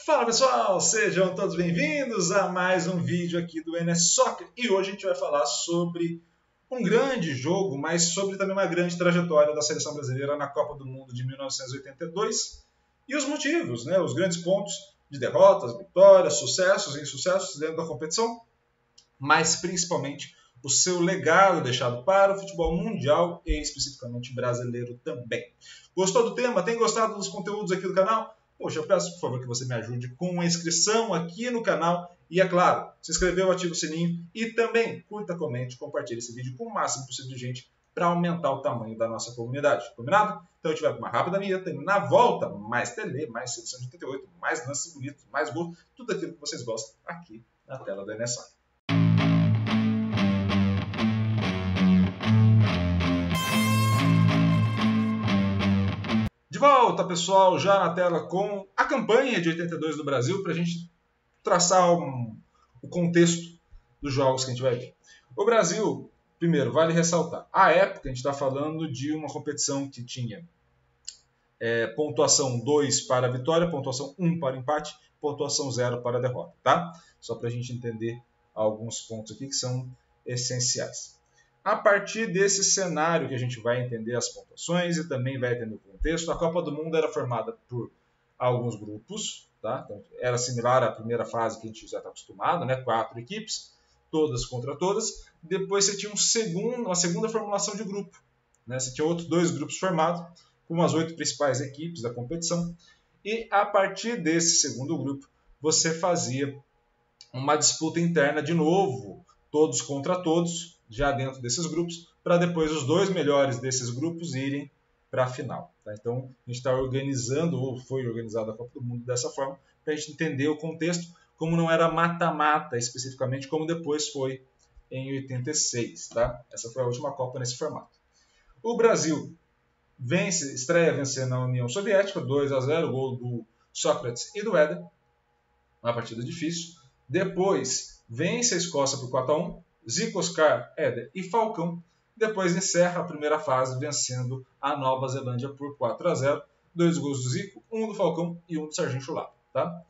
Fala pessoal, sejam todos bem-vindos a mais um vídeo aqui do NS Soccer e hoje a gente vai falar sobre um grande jogo, mas sobre também uma grande trajetória da seleção brasileira na Copa do Mundo de 1982 e os motivos, os grandes pontos de derrotas, vitórias, sucessos e insucessos dentro da competição, mas principalmente o seu legado deixado para o futebol mundial e especificamente brasileiro também. Gostou do tema? Tem gostado dos conteúdos aqui do canal? Poxa, eu peço, por favor, que você me ajude com a inscrição aqui no canal e, é claro, se inscrever, ativa o sininho e também curta, comente, compartilhe esse vídeo com o máximo possível de gente para aumentar o tamanho da nossa comunidade. Combinado? Então, eu tiver uma rápida vinheta e na volta, mais tele, mais seleção de 88, mais lances bonitos, mais gols, tudo aquilo que vocês gostam aqui na tela do NSA. De volta, pessoal, já na tela com a campanha de 82 do Brasil, para a gente traçar o contexto dos jogos que a gente vai ver. O Brasil, primeiro, vale ressaltar, à época a gente está falando de uma competição que tinha pontuação 2 para a vitória, pontuação 1 para o empate, pontuação 0 para a derrota, tá? Só para a gente entender alguns pontos aqui que são essenciais. A partir desse cenário que a gente vai entender as pontuações e também vai entender o contexto, a Copa do Mundo era formada por alguns grupos, tá? Então, era similar à primeira fase que a gente já está acostumado, 4 equipes, todas contra todas. Depois você tinha uma segunda formulação de grupo, Você tinha outros 2 grupos formados, com as 8 principais equipes da competição. E a partir desse segundo grupo, você fazia uma disputa interna de novo, todos contra todos, já dentro desses grupos, para depois os 2 melhores desses grupos irem para a final. Tá? Então, a gente está organizando, ou foi organizada a Copa do Mundo dessa forma, para a gente entender o contexto, como não era mata-mata especificamente, como depois foi em 86. Tá? Essa foi a última Copa nesse formato. O Brasil estreia vencendo a União Soviética, 2-0, gol do Sócrates e do Éder, uma partida difícil. Depois vence a Escócia por 4-1, Zico, Oscar, Éder e Falcão. Depois encerra a primeira fase vencendo a Nova Zelândia por 4-0. 2 gols do Zico, 1 do Falcão e 1 do Serginho Chulapa. Tá?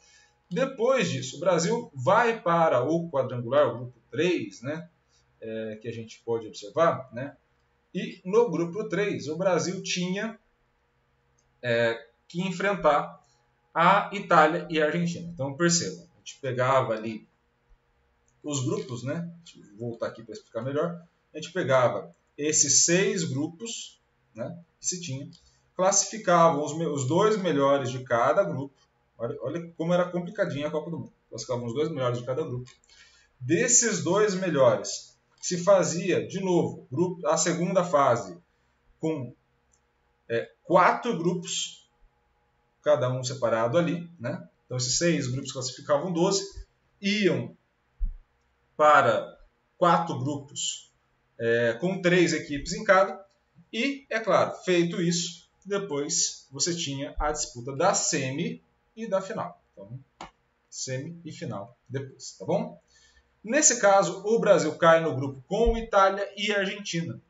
Depois disso, o Brasil vai para o quadrangular, o grupo 3, que a gente pode observar. E no grupo 3, o Brasil tinha que enfrentar a Itália e a Argentina. Então percebam, a gente pegava ali os grupos, Deixa eu voltar aqui para explicar melhor. A gente pegava esses 6 grupos, que se tinha, classificavam os 2 melhores de cada grupo. Olha como era complicadinha a Copa do Mundo. Classificavam os 2 melhores de cada grupo. Desses 2 melhores, se fazia, de novo, a segunda fase com 4 grupos, cada um separado ali. Então, esses 6 grupos classificavam 12, iam para 4 grupos com 3 equipes em cada. E, é claro, feito isso, depois você tinha a disputa da semi e da final. Então, semi e final depois, tá bom? Nesse caso, o Brasil cai no grupo com Itália e Argentina.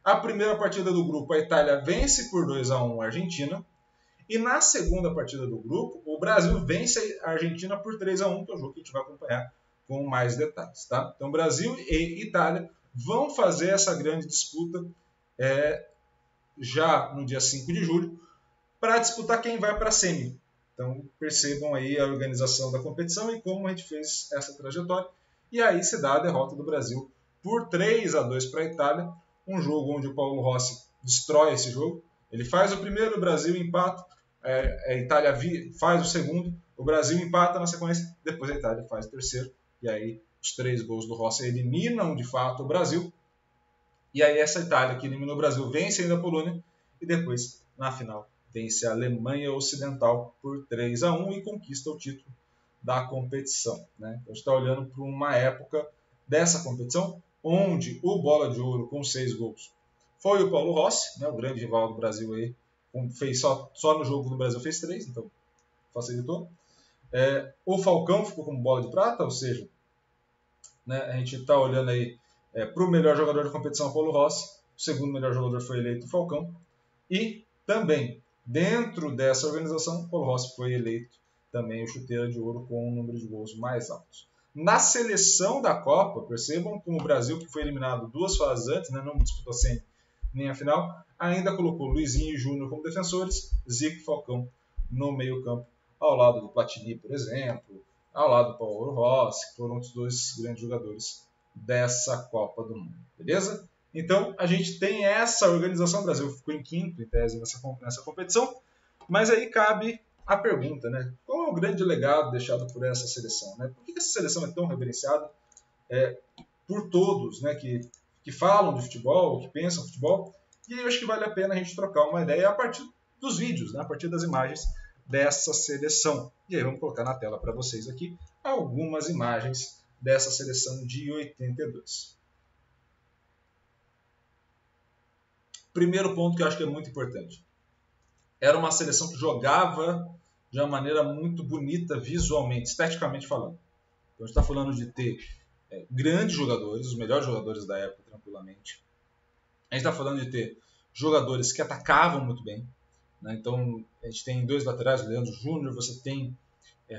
A primeira partida do grupo, a Itália vence por 2-1 a Argentina. E na segunda partida do grupo, o Brasil vence a Argentina por 3-1, que é o jogo que a gente vai acompanhar com mais detalhes. Tá? Então, Brasil e Itália vão fazer essa grande disputa já no dia 5 de julho para disputar quem vai para a semi. Então, percebam aí a organização da competição e como a gente fez essa trajetória. E aí se dá a derrota do Brasil por 3-2 para a Itália, um jogo onde o Paulo Rossi destrói esse jogo. Ele faz o primeiro, o Brasil empata, a Itália faz o segundo, o Brasil empata na sequência, depois a Itália faz o terceiro, e aí os 3 gols do Rossi eliminam de fato o Brasil. E aí essa Itália que eliminou o Brasil vence ainda a Polônia, e depois, na final, vence a Alemanha Ocidental por 3-1 e conquista o título da competição. Então, a gente está olhando para uma época dessa competição, onde o Bola de Ouro com 6 gols foi o Paulo Rossi, o grande rival do Brasil aí, fez só no jogo do Brasil fez 3, então facilitou. O Falcão ficou com bola de prata, ou seja, a gente está olhando aí para o melhor jogador da competição, Paulo Rossi. O segundo melhor jogador foi eleito o Falcão. E também, dentro dessa organização, Paulo Rossi foi eleito também o Chuteira de Ouro com um número de gols mais altos. Na seleção da Copa, percebam como o Brasil, que foi eliminado 2 fases antes, né, não disputou nem a final, ainda colocou Luizinho e Júnior como defensores, Zico e Falcão no meio-campo, ao lado do Platini, por exemplo, ao lado do Paulo Rossi, que foram os 2 grandes jogadores dessa Copa do Mundo. Beleza? Então, a gente tem essa organização. O Brasil ficou em quinto, em tese, nessa competição, mas aí cabe a pergunta, né? Qual é o grande legado deixado por essa seleção? Né? Por que essa seleção é tão reverenciada por todos, né, que falam de futebol, que pensam futebol? E aí eu acho que vale a pena a gente trocar uma ideia a partir dos vídeos, né, a partir das imagens dessa seleção. E aí vamos colocar na tela para vocês aqui algumas imagens dessa seleção de 82. Primeiro ponto que eu acho que é muito importante. Era uma seleção que jogava de uma maneira muito bonita visualmente, esteticamente falando. Então a gente está falando de ter grandes jogadores, os melhores jogadores da época, tranquilamente. A gente está falando de ter jogadores que atacavam muito bem. Né? Então a gente tem 2 laterais, Leandro Júnior, você tem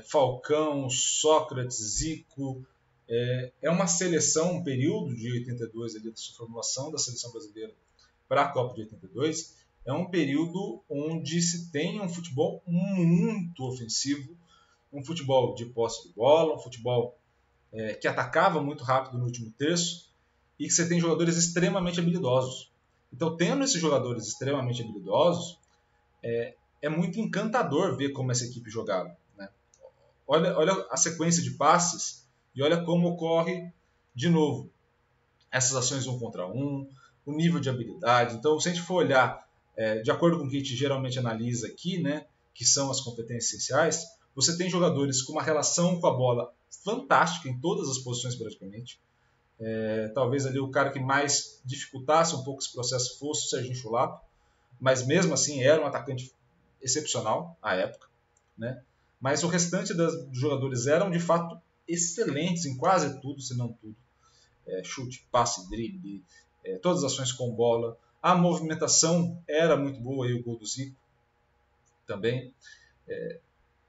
Falcão, Sócrates, Zico. É uma seleção, um período de 82, ali, da sua formulação da seleção brasileira para a Copa de 82, é um período onde se tem um futebol muito ofensivo, um futebol de posse de bola, um futebol que atacava muito rápido no último terço e que você tem jogadores extremamente habilidosos. Então, tendo esses jogadores extremamente habilidosos, é muito encantador ver como essa equipe jogava. Né? Olha a sequência de passes e olha como ocorre de novo essas ações 1 contra 1, o nível de habilidade. Então, se a gente for olhar de acordo com o que a gente geralmente analisa aqui, né, que são as competências essenciais, você tem jogadores com uma relação com a bola fantástica em todas as posições praticamente. Talvez ali o cara que mais dificultasse um pouco esse processo fosse o Serginho Chulapa, mas mesmo assim era um atacante excepcional à época. Né? Mas o restante dos jogadores eram de fato excelentes em quase tudo, se não tudo. Chute, passe, drible, todas as ações com bola. A movimentação era muito boa, aí o gol do Zico também.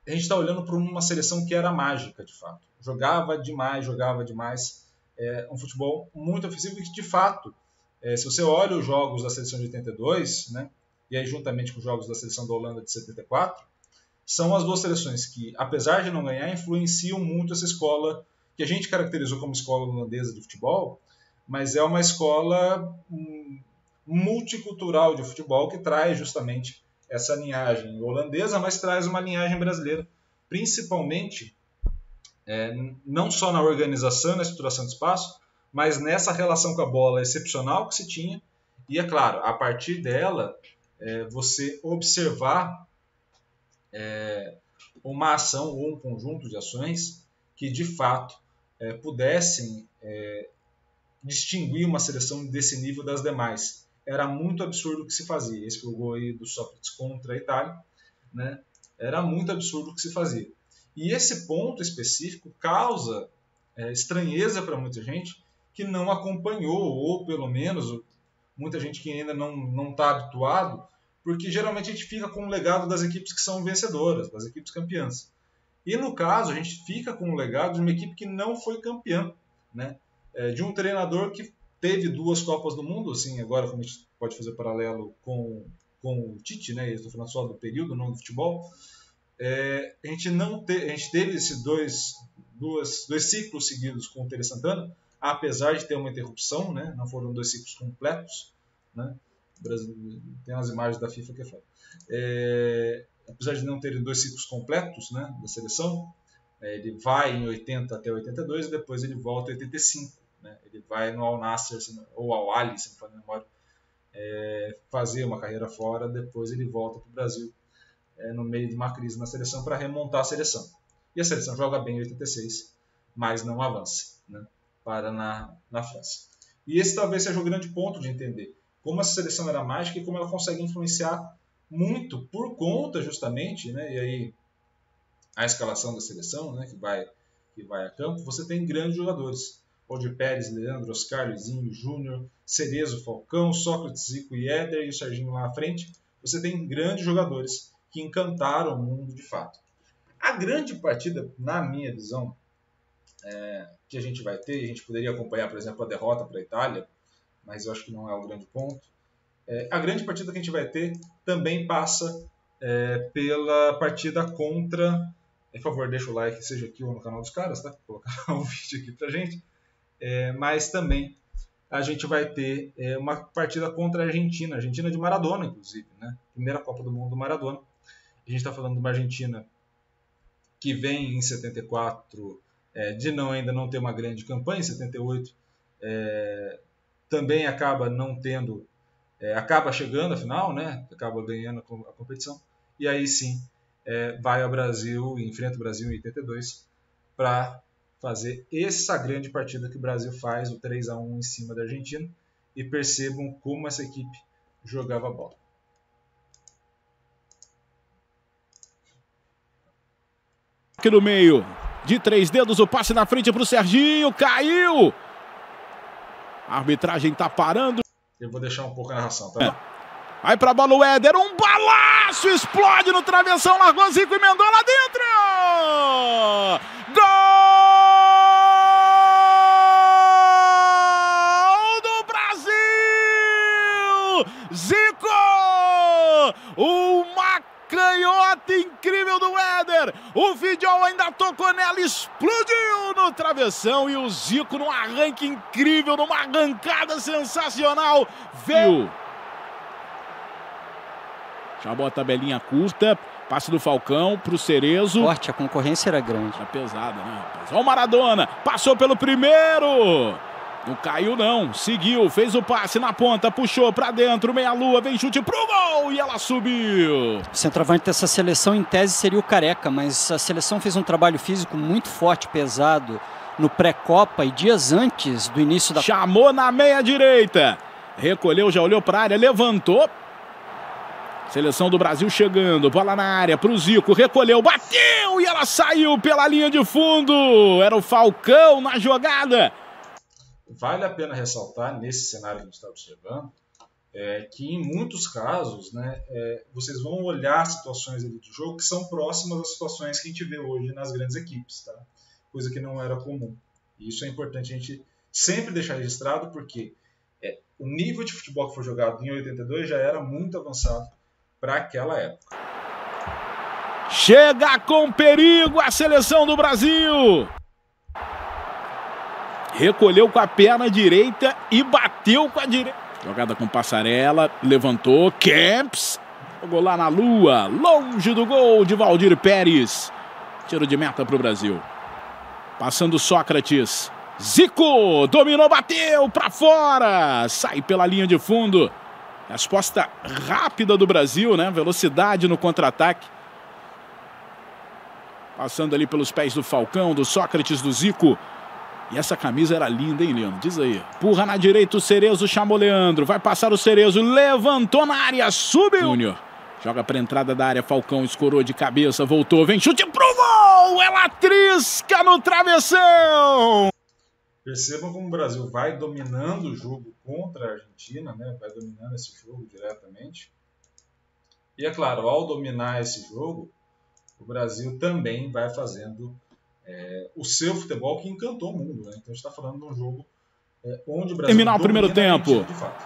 A gente está olhando para uma seleção que era mágica, de fato. Jogava demais. Um futebol muito ofensivo e que, de fato, se você olha os jogos da seleção de 82, né, e aí juntamente com os jogos da seleção da Holanda de 74, são as 2 seleções que, apesar de não ganhar, influenciam muito essa escola que a gente caracterizou como escola holandesa de futebol, mas é uma escola multicultural de futebol que traz justamente essa linhagem holandesa, mas traz uma linhagem brasileira, principalmente não só na organização e na estruturação de espaço, mas nessa relação com a bola excepcional que se tinha, e é claro, a partir dela, você observar uma ação ou um conjunto de ações que de fato pudessem distinguir uma seleção desse nível das demais. Era muito absurdo o que se fazia. Esse foi o gol aí do Sócrates contra a Itália. Né? Era muito absurdo o que se fazia. E esse ponto específico causa estranheza para muita gente que não acompanhou, ou pelo menos muita gente que ainda não está habituado, porque geralmente a gente fica com o legado das equipes que são vencedoras, das equipes campeãs. E no caso, a gente fica com o legado de uma equipe que não foi campeã, né? De um treinador que teve 2 Copas do Mundo, assim, agora como a gente pode fazer paralelo com o Tite, né? Eu estou falando só do período, não do futebol. A gente teve esses dois ciclos seguidos com o Tere Santana, apesar de ter uma interrupção, né? Não foram 2 ciclos completos, né? Tem umas imagens da FIFA que é foda. Apesar de não terem 2 ciclos completos, né, da seleção, ele vai em 80 até 82 e depois ele volta em 85. Né? Ele vai no Al Nassr ou Al Ahly, se não for memória, fazer uma carreira fora, depois ele volta para o Brasil no meio de uma crise na seleção para remontar a seleção. E a seleção joga bem em 86, mas não avança, né, para na França. E esse talvez seja o grande ponto de entender como essa seleção era mágica e como ela consegue influenciar muito por conta justamente, né, e aí a escalação da seleção, né, que vai a campo, você tem grandes jogadores. Valdir Pérez, Leandro, Oscar, Luizinho, Júnior, Cerezo, Falcão, Sócrates, Zico e Éder e o Serginho lá à frente. Você tem grandes jogadores que encantaram o mundo de fato. A grande partida, na minha visão, que a gente vai ter, a gente poderia acompanhar, por exemplo, a derrota para a Itália, mas eu acho que não é o grande ponto. A grande partida que a gente vai ter também passa pela partida contra... Por favor, deixa o like, seja aqui ou no canal dos caras, tá? Vou colocar um vídeo aqui pra gente. Mas também a gente vai ter uma partida contra a Argentina de Maradona, inclusive, né? Primeira Copa do Mundo do Maradona. A gente está falando de uma Argentina que vem em 74 ainda não ter uma grande campanha, em 78 também acaba não tendo, acaba chegando à final, né? Acaba ganhando a competição, e aí sim vai ao Brasil e enfrenta o Brasil em 82 para fazer essa grande partida que o Brasil faz, o 3-1 em cima da Argentina, e percebam como essa equipe jogava bola. Aqui no meio, de 3 dedos, o passe na frente para o Serginho, caiu! A arbitragem tá parando. Eu vou deixar um pouco a narração, tá? Vai pra bola o Éder, um balaço, explode no travessão, largou Zico e emendou lá dentro! Gol do Brasil! Zico! Uma canhota incrível do Éder, o Fidjol ainda tocou nela, explodiu no travessão e o Zico num arranque incrível, numa arrancada sensacional, veio. Chamou a tabelinha curta, passe do Falcão pro Cerezo. Forte, a concorrência era grande. Tá pesada, né, rapaz? Olha o Maradona, passou pelo primeiro. Não caiu não, seguiu, fez o passe na ponta, puxou pra dentro, meia-lua, vem chute pro gol e ela subiu. O centroavante dessa seleção, em tese, seria o Careca, mas a seleção fez um trabalho físico muito forte, pesado, no pré-copa e dias antes do início da... Chamou na meia-direita, recolheu, já olhou pra área, levantou. Seleção do Brasil chegando, bola na área pro Zico, recolheu, bateu e ela saiu pela linha de fundo. Era o Falcão na jogada. Vale a pena ressaltar, nesse cenário que a gente está observando, que em muitos casos, né, vocês vão olhar situações ali do jogo que são próximas às situações que a gente vê hoje nas grandes equipes, tá? Coisa que não era comum. E isso é importante a gente sempre deixar registrado, porque o nível de futebol que foi jogado em 82 já era muito avançado para aquela época. Chega com perigo a seleção do Brasil! Recolheu com a perna direita e bateu com a direita. Jogada com Passarella, levantou, Kempis. Jogou lá na lua, longe do gol de Valdir Pérez. Tiro de meta para o Brasil. Passando Sócrates. Zico, dominou, bateu para fora. Sai pela linha de fundo. Resposta rápida do Brasil, né? Velocidade no contra-ataque. Passando ali pelos pés do Falcão, do Sócrates, do Zico. E essa camisa era linda, hein, Leandro? Diz aí. Empurra na direita o Cerezo, chamou Leandro. Vai passar o Cerezo, levantou na área, subiu. Júnior. Joga para a entrada da área, Falcão escorou de cabeça, voltou, vem chute pro gol! Ela trisca no travessão! Percebam como o Brasil vai dominando o jogo contra a Argentina, né? Vai dominando esse jogo diretamente. E é claro, ao dominar esse jogo, o Brasil também vai fazendo o seu futebol que encantou o mundo, né? Então a gente está falando de um jogo onde o Brasil terminar o primeiro tempo de fato.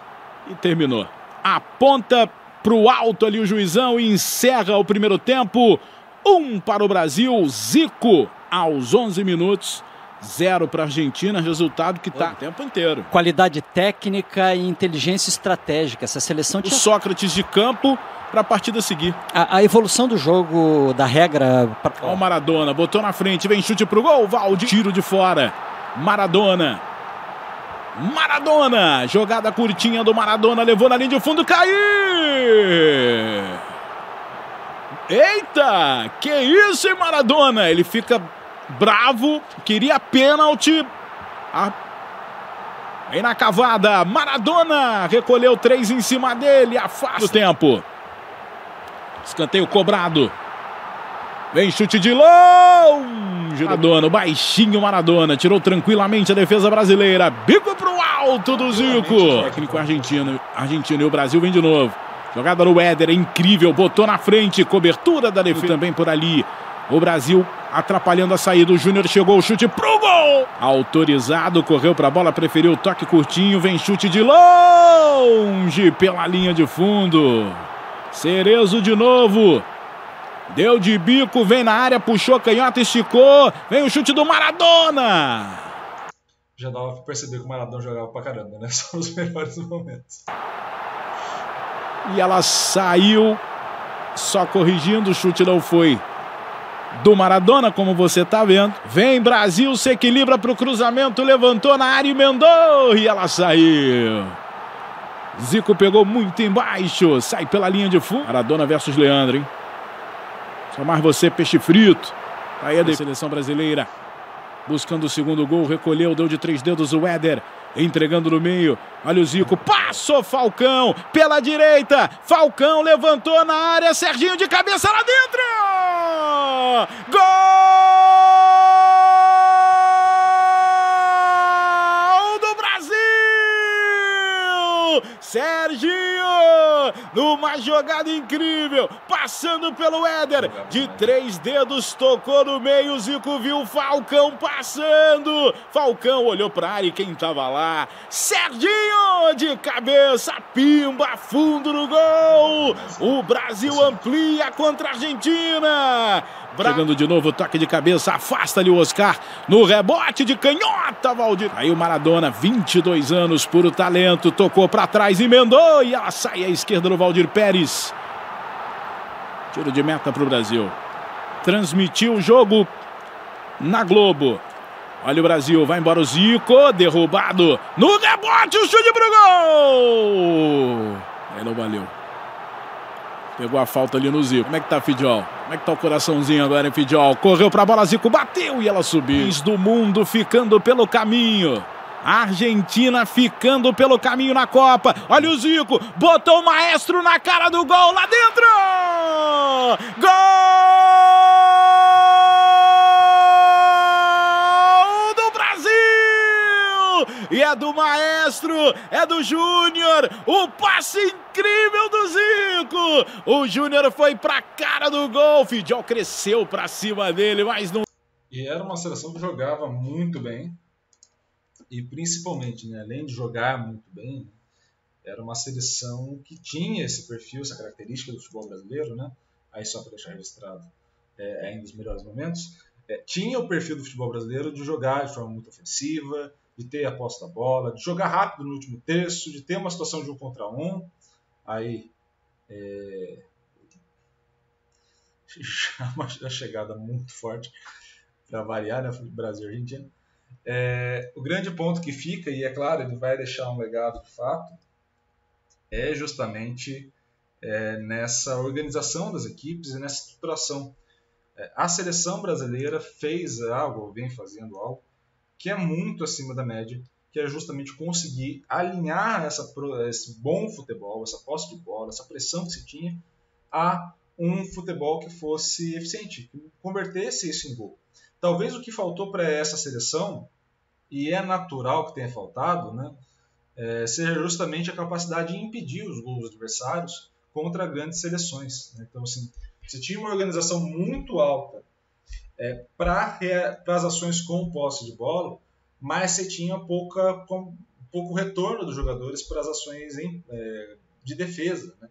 E terminou. Aponta para o alto ali o juizão e encerra o primeiro tempo. 1 para o Brasil, Zico aos 11 minutos. 0 para a Argentina, resultado que está o tempo inteiro. Qualidade técnica e inteligência estratégica. Essa seleção tinha... O Sócrates de campo para a partida seguir. A evolução do jogo, da regra... Olha o Maradona, botou na frente, vem chute pro gol, Valdir, tiro de fora. Maradona. Maradona, jogada curtinha do Maradona, levou na linha de fundo, caiu! Eita, que isso, hein, Maradona? Ele fica bravo, queria pênalti. Vem na cavada, Maradona recolheu 3 em cima dele, afasta o tempo. Escanteio cobrado. Vem chute de longe. Maradona, baixinho Maradona, tirou tranquilamente a defesa brasileira. Bico pro alto do Zico. Técnico argentino e o Brasil vem de novo. Jogada no Éder, é incrível, botou na frente, cobertura da defesa também por ali. O Brasil atrapalhando a saída. O Júnior chegou, o chute pro gol. Autorizado, correu para a bola, preferiu o toque curtinho. Vem chute de longe pela linha de fundo. Cerezo de novo. Deu de bico, vem na área, puxou canhota, esticou. Vem o chute do Maradona. Já dava pra perceber que o Maradona jogava pra caramba, né? São os melhores momentos. E ela saiu, só corrigindo, o chute não foi do Maradona, como você tá vendo. Vem Brasil, se equilibra pro cruzamento, levantou na área, emendou e ela saiu. Zico pegou muito embaixo, sai pela linha de fundo. Maradona versus Leandro, hein? Só mais você, peixe frito. Aí a seleção brasileira. Buscando o segundo gol, recolheu, deu de 3 dedos o Éder. Entregando no meio, olha o Zico, passou Falcão, pela direita, Falcão levantou na área, Serginho de cabeça lá dentro! Gol do Brasil! Serginho, numa jogada incrível, passando pelo Éder, de 3 dedos, tocou no meio, Zico viu Falcão passando, Falcão olhou para a área e quem estava lá? Serginho de cabeça, pimba, fundo no gol, o Brasil amplia contra a Argentina. Chegando de novo, toque de cabeça, afasta ali o Oscar, no rebote de canhota, Valdir. Aí o Maradona, 22 anos, puro talento, tocou para trás, emendou e ela sai à esquerda do Valdir Pérez. Tiro de meta para o Brasil. Transmitiu o jogo na Globo. Olha o Brasil, vai embora o Zico, derrubado, no rebote, o chute pro gol! Aí não valeu. Pegou a falta ali no Zico. Como é que tá, Fidiol? Como é que tá o coraçãozinho agora, hein, Fidiol? Correu pra bola, Zico bateu e ela subiu. Do mundo ficando pelo caminho. A Argentina ficando pelo caminho na Copa. Olha o Zico, botou o maestro na cara do gol lá dentro! Gol do Brasil! E é do maestro, é do Júnior, o passe incrível do Zico! O Júnior foi pra cara do gol, Fidiol cresceu pra cima dele, mas não... E era uma seleção que jogava muito bem. E principalmente, né, além de jogar muito bem, era uma seleção que tinha esse perfil, essa característica do futebol brasileiro, né? Aí só para deixar registrado ainda os melhores momentos, tinha o perfil do futebol brasileiro de jogar de forma muito ofensiva, de ter a posse da bola, de jogar rápido no último terço, de ter uma situação de 1 contra 1. Aí já uma chegada muito forte para variar, né? Brasil e Argentina. O grande ponto que fica, e é claro, ele vai deixar um legado de fato, é justamente nessa organização das equipes e nessa estruturação. A seleção brasileira fez algo, ou vem fazendo algo, que é muito acima da média, que é justamente conseguir alinhar esse bom futebol, essa posse de bola, essa pressão que se tinha, a um futebol que fosse eficiente, que convertesse isso em gol. Talvez o que faltou para essa seleção, e é natural que tenha faltado, né, seja justamente a capacidade de impedir os gols adversários contra grandes seleções. Né? Então, assim, você tinha uma organização muito alta para as ações com posse de bola, mas você tinha pouco retorno dos jogadores para as ações de defesa. Né?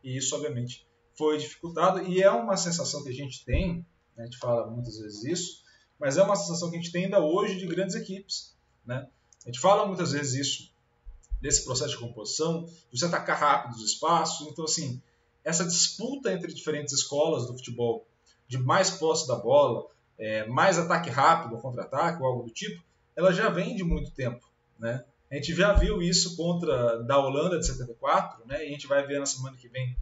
E isso, obviamente, foi dificultado. E é uma sensação que a gente tem, né, a gente fala muitas vezes isso, mas é uma sensação que a gente tem ainda hoje de grandes equipes. Né? A gente fala muitas vezes isso, desse processo de composição, de você atacar rápido os espaços. Então, assim, essa disputa entre diferentes escolas do futebol, de mais posse da bola, mais ataque rápido, contra-ataque ou algo do tipo, ela já vem de muito tempo. Né? A gente já viu isso da Holanda de 74, né? E a gente vai ver na semana que vem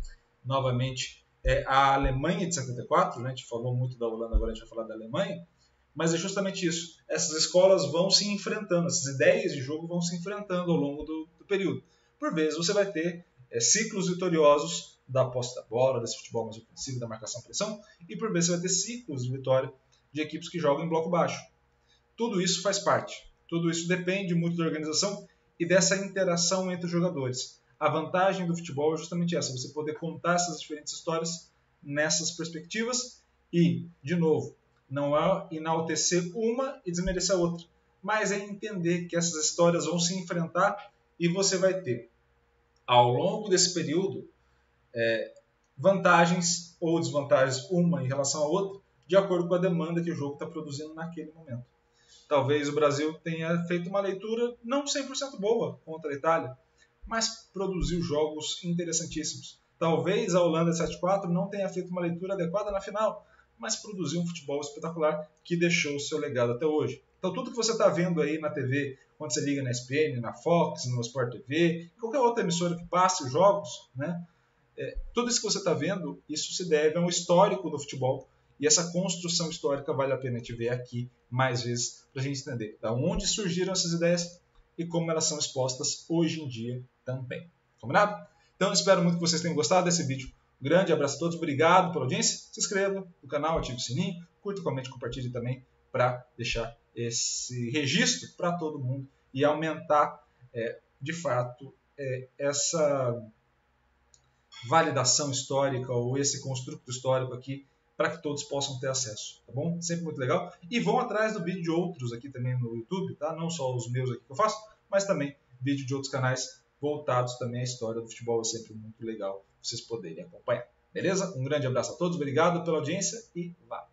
novamente a Alemanha de 74, né? A gente falou muito da Holanda, agora a gente vai falar da Alemanha. Mas é justamente isso. Essas escolas vão se enfrentando, essas ideias de jogo vão se enfrentando ao longo do período. Por vezes você vai ter ciclos vitoriosos da posse da bola, desse futebol mais ofensivo, da marcação-pressão, e por vezes você vai ter ciclos de vitória de equipes que jogam em bloco baixo. Tudo isso faz parte. Tudo isso depende muito da organização e dessa interação entre os jogadores. A vantagem do futebol é justamente essa, você poder contar essas diferentes histórias nessas perspectivas E, de novo, não é enaltecer uma e desmerecer a outra, mas é entender que essas histórias vão se enfrentar e você vai ter, ao longo desse período, vantagens ou desvantagens uma em relação à outra, de acordo com a demanda que o jogo está produzindo naquele momento. Talvez o Brasil tenha feito uma leitura não 100% boa contra a Itália, mas produziu jogos interessantíssimos. Talvez a Holanda 7-4 não tenha feito uma leitura adequada na final, mas produziu um futebol espetacular que deixou o seu legado até hoje. Então tudo que você está vendo aí na TV, quando você liga na ESPN, na Fox, no Sport TV, qualquer outra emissora que passe os jogos, né? Tudo isso que você está vendo, isso se deve a um histórico do futebol. E essa construção histórica vale a pena a gente ver aqui mais vezes para a gente entender de onde surgiram essas ideias e como elas são expostas hoje em dia também. Combinado? Então espero muito que vocês tenham gostado desse vídeo. Um grande abraço a todos, obrigado pela audiência. Se inscreva no canal, ative o sininho, curta, comente, compartilhe também para deixar esse registro para todo mundo e aumentar de fato essa validação histórica ou esse construto histórico aqui para que todos possam ter acesso, tá bom? Sempre muito legal. E vão atrás do vídeo de outros aqui também no YouTube, tá? Não só os meus aqui que eu faço, mas também vídeo de outros canais voltados também à história do futebol. É sempre muito legal vocês poderem acompanhar. Beleza? Um grande abraço a todos, obrigado pela audiência e vá!